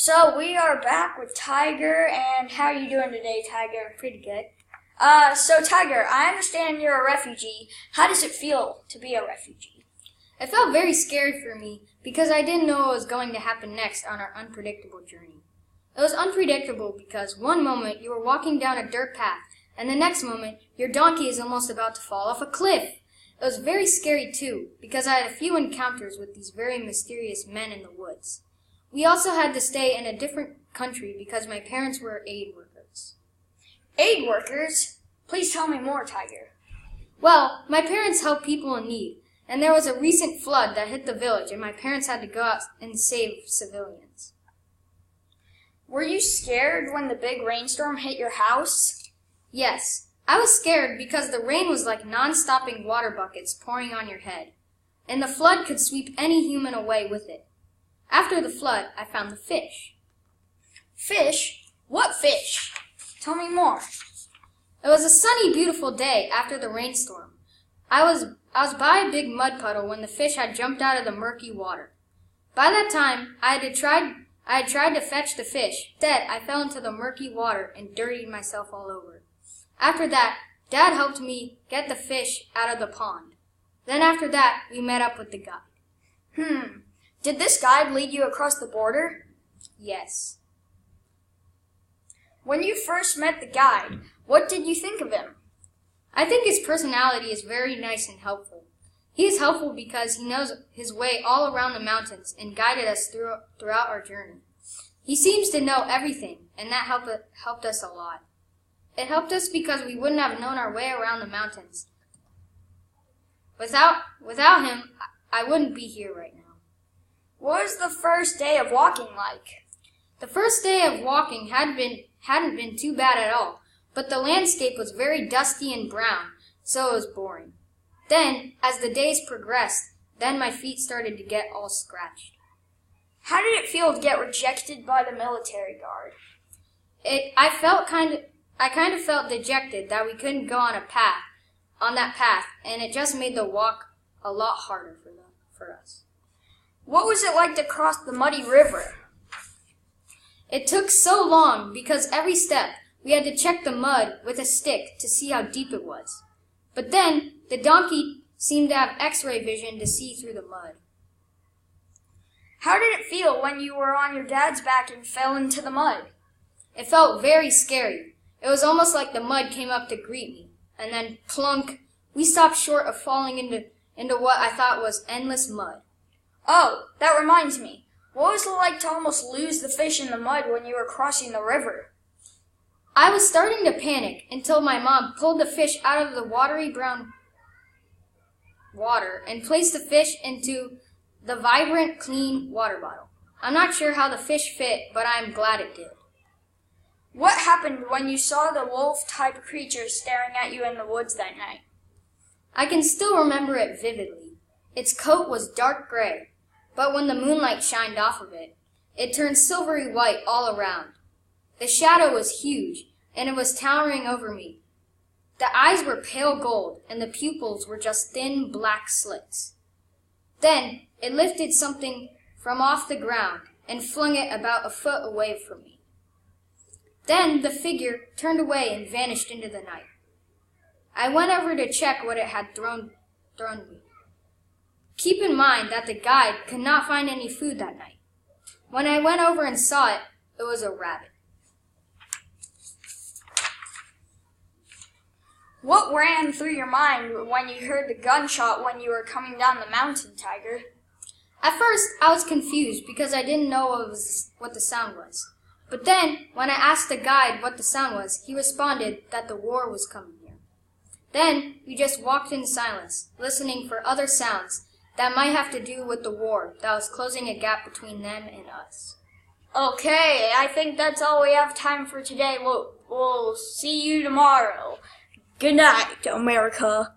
So we are back with Tiger, and how are you doing today, Tiger? Pretty good. So Tiger, I understand you're a refugee. How does it feel to be a refugee? It felt very scary for me because I didn't know what was going to happen next on our unpredictable journey. It was unpredictable because one moment you were walking down a dirt path, and the next moment your donkey is almost about to fall off a cliff. It was very scary too because I had a few encounters with these very mysterious men in the woods. We also had to stay in a different country because my parents were aid workers. Aid workers? Please tell me more, Tiger. Well, my parents help people in need, and there was a recent flood that hit the village, and my parents had to go out and save civilians. Were you scared when the big rainstorm hit your house? Yes, I was scared because the rain was like non-stopping water buckets pouring on your head, and the flood could sweep any human away with it. After the flood, I found the fish. Fish? What fish? Tell me more. It was a sunny, beautiful day after the rainstorm. I was by a big mud puddle when the fish had jumped out of the murky water. By that time, I had tried to fetch the fish. Instead, I fell into the murky water and dirtied myself all over. After that, Dad helped me get the fish out of the pond. Then after that, we met up with the guide. Did this guide lead you across the border? Yes. When you first met the guide, what did you think of him? I think his personality is very nice and helpful. He is helpful because he knows his way all around the mountains and guided us throughout our journey. He seems to know everything, and that helped us a lot. It helped us because we wouldn't have known our way around the mountains. Without him, I wouldn't be here right now. What was the first day of walking like? The first day of walking hadn't been too bad at all, but the landscape was very dusty and brown, so it was boring. Then, as the days progressed, then my feet started to get all scratched. How did it feel to get rejected by the military guard? I kind of felt dejected that we couldn't go on that path, and it just made the walk a lot harder for us. What was it like to cross the muddy river? It took so long because every step we had to check the mud with a stick to see how deep it was. But then the donkey seemed to have X-ray vision to see through the mud. How did it feel when you were on your dad's back and fell into the mud? It felt very scary. It was almost like the mud came up to greet me. And then, plunk, we stopped short of falling into what I thought was endless mud. Oh, that reminds me. What was it like to almost lose the fish in the mud when you were crossing the river? I was starting to panic until my mom pulled the fish out of the watery brown water and placed the fish into the vibrant, clean water bottle. I'm not sure how the fish fit, but I'm glad it did. What happened when you saw the wolf-type creature staring at you in the woods that night? I can still remember it vividly. Its coat was dark gray, but when the moonlight shined off of it, it turned silvery white all around. The shadow was huge, and it was towering over me. The eyes were pale gold, and the pupils were just thin black slits. Then it lifted something from off the ground and flung it about a foot away from me. Then the figure turned away and vanished into the night. I went over to check what it had thrown me. Keep in mind that the guide could not find any food that night. When I went over and saw it, it was a rabbit. What ran through your mind when you heard the gunshot when you were coming down the mountain, Tiger? At first, I was confused because I didn't know what the sound was. But then, when I asked the guide what the sound was, he responded that the war was coming near. Then, we just walked in silence, listening for other sounds that might have to do with the war that was closing a gap between them and us. Okay, I think that's all we have time for today. We'll see you tomorrow. Good night, America.